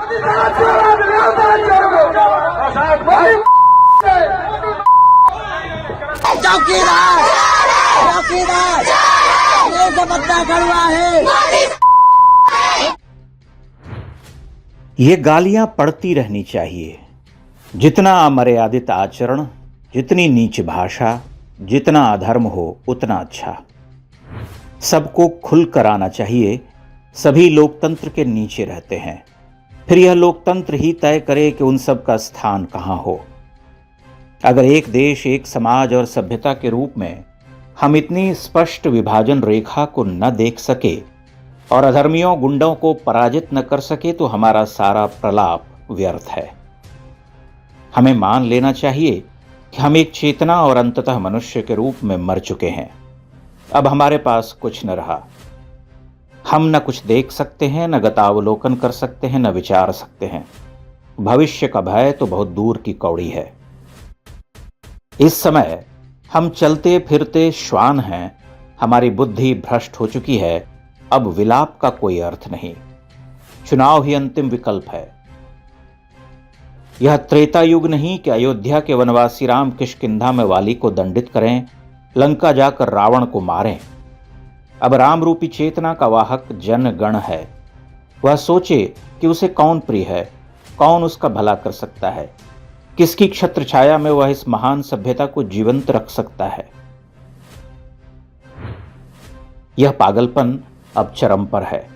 चौकीदार चौकीदार ये बद्दा गड़वा है। ये गालियां पड़ती रहनी चाहिए। जितना अमर्यादित आचरण, जितनी नीच भाषा, जितना अधर्म हो उतना अच्छा। सबको खुलकर आना चाहिए। सभी लोकतंत्र के नीचे रहते हैं। फिर यह लोकतंत्र ही तय करे कि उन सब का स्थान कहाँ हो। अगर एक देश, एक समाज और सभ्यता के रूप में हम इतनी स्पष्ट विभाजन रेखा को न देख सके और अधर्मियों गुंडों को पराजित न कर सके तो हमारा सारा प्रलाप व्यर्थ है। हमें मान लेना चाहिए कि हम एक चेतना और अंततः मनुष्य के रूप में मर चुके हैं। अब हमारे पास कुछ न रहा। हम न कुछ देख सकते हैं, न गतावलोकन कर सकते हैं, न विचार सकते हैं। भविष्य का भय तो बहुत दूर की कौड़ी है। इस समय हम चलते फिरते श्वान हैं। हमारी बुद्धि भ्रष्ट हो चुकी है। अब विलाप का कोई अर्थ नहीं। चुनाव ही अंतिम विकल्प है। यह त्रेता युग नहीं कि अयोध्या के वनवासी राम किष्किंधा में वाली को दंडित करें, लंका जाकर रावण को मारें। अब राम रूपी चेतना का वाहक जन गण है। वह सोचे कि उसे कौन प्रिय है, कौन उसका भला कर सकता है, किसकी छत्र छाया में वह इस महान सभ्यता को जीवंत रख सकता है। यह पागलपन अब चरम पर है।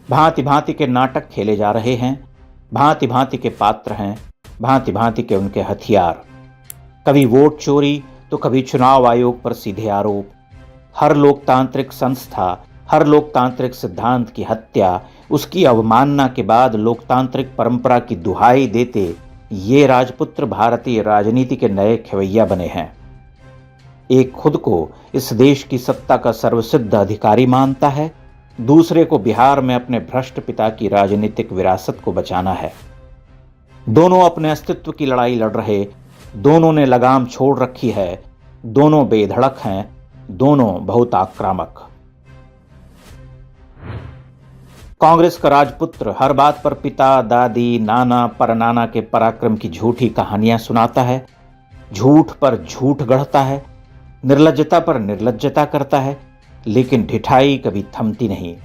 भांति भांति के नाटक खेले जा रहे हैं, भांति भांति के पात्र हैं, भांति भांति के उनके हथियार। कभी वोट चोरी तो कभी चुनाव आयोग पर सीधे आरोप। हर लोकतांत्रिक संस्था, हर लोकतांत्रिक सिद्धांत की हत्या, उसकी अवमानना के बाद लोकतांत्रिक परंपरा की दुहाई देते ये राजपुत्र भारतीय राजनीति के नए खेवैया बने हैं। एक खुद को इस देश की सत्ता का सर्वसिद्ध अधिकारी मानता है, दूसरे को बिहार में अपने भ्रष्ट पिता की राजनीतिक विरासत को बचाना है। दोनों अपने अस्तित्व की लड़ाई लड़ रहे, दोनों ने लगाम छोड़ रखी है, दोनों बेधड़क हैं, दोनों बहुत आक्रामक। कांग्रेस का राजपुत्र हर बात पर पिता, दादी, नाना, परनाना के पराक्रम की झूठी कहानियां सुनाता है, झूठ पर झूठ गढ़ता है, निर्लज्जता पर निर्लज्जता करता है, लेकिन ढिठाई कभी थमती नहीं।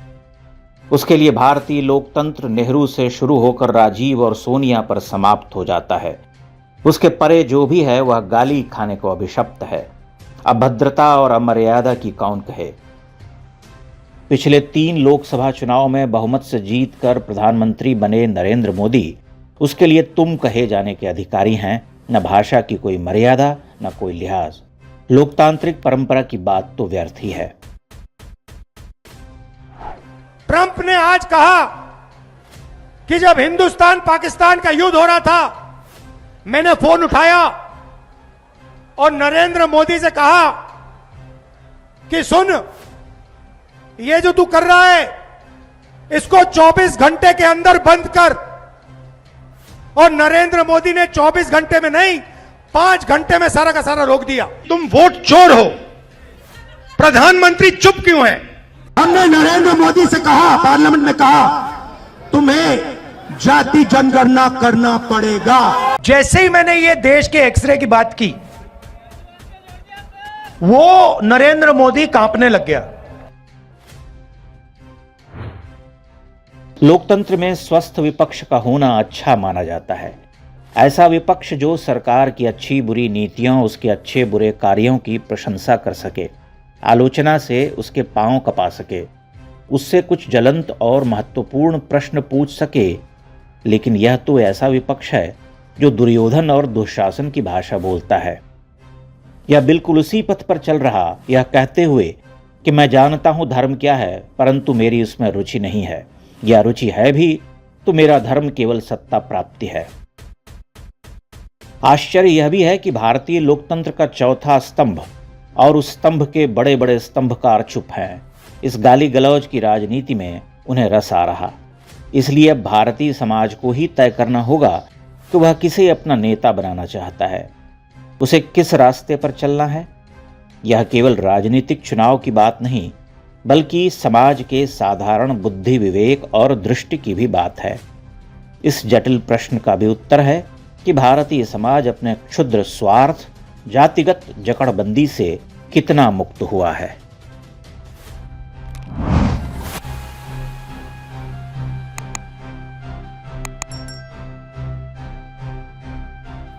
उसके लिए भारतीय लोकतंत्र नेहरू से शुरू होकर राजीव और सोनिया पर समाप्त हो जाता है। उसके परे जो भी है वह गाली खाने को अभिशप्त है। अभद्रता और अमर्यादा की कौन कहे। पिछले 3 लोकसभा चुनाव में बहुमत से जीतकर प्रधानमंत्री बने नरेंद्र मोदी उसके लिए तुम कहे जाने के अधिकारी हैं। न भाषा की कोई मर्यादा, न कोई लिहाज। लोकतांत्रिक परंपरा की बात तो व्यर्थ ही है। ट्रंप ने आज कहा कि जब हिंदुस्तान पाकिस्तान का युद्ध हो रहा था, मैंने फोन उठाया और नरेंद्र मोदी से कहा कि सुन, ये जो तू कर रहा है इसको 24 घंटे के अंदर बंद कर। और नरेंद्र मोदी ने 24 घंटे में नहीं, 5 घंटे में सारा का सारा रोक दिया। तुम वोट चोर हो, प्रधानमंत्री चुप क्यों है? हमने नरेंद्र मोदी से कहा, पार्लियामेंट में कहा, तुम्हें जाति जनगणना करना पड़ेगा। जैसे ही मैंने ये देश के एक्सरे की बात की, वो नरेंद्र मोदी कांपने लग गया। लोकतंत्र में स्वस्थ विपक्ष का होना अच्छा माना जाता है। ऐसा विपक्ष जो सरकार की अच्छी बुरी नीतियों, उसके अच्छे बुरे कार्यों की प्रशंसा कर सके, आलोचना से उसके पांव कपा सके, उससे कुछ ज्वलंत और महत्वपूर्ण प्रश्न पूछ सके। लेकिन यह तो ऐसा विपक्ष है जो दुर्योधन और दुशासन की भाषा बोलता है। यह बिल्कुल उसी पथ पर चल रहा, यह कहते हुए कि मैं जानता हूं धर्म क्या है, परंतु मेरी उसमें रुचि नहीं है, या रुचि है भी तो मेरा धर्म केवल सत्ता प्राप्ति है। आश्चर्य यह भी है कि भारतीय लोकतंत्र का चौथा स्तंभ और उस स्तंभ के बड़े बड़े स्तंभकार चुप हैं। इस गाली गलौज की राजनीति में उन्हें रस आ रहा। इसलिए अब भारतीय समाज को ही तय करना होगा कि वह किसे अपना नेता बनाना चाहता है, उसे किस रास्ते पर चलना है। यह केवल राजनीतिक चुनाव की बात नहीं, बल्कि समाज के साधारण बुद्धि, विवेक और दृष्टि की भी बात है। इस जटिल प्रश्न का भी उत्तर है कि भारतीय समाज अपने क्षुद्र स्वार्थ, जातिगत जकड़बंदी से कितना मुक्त हुआ है।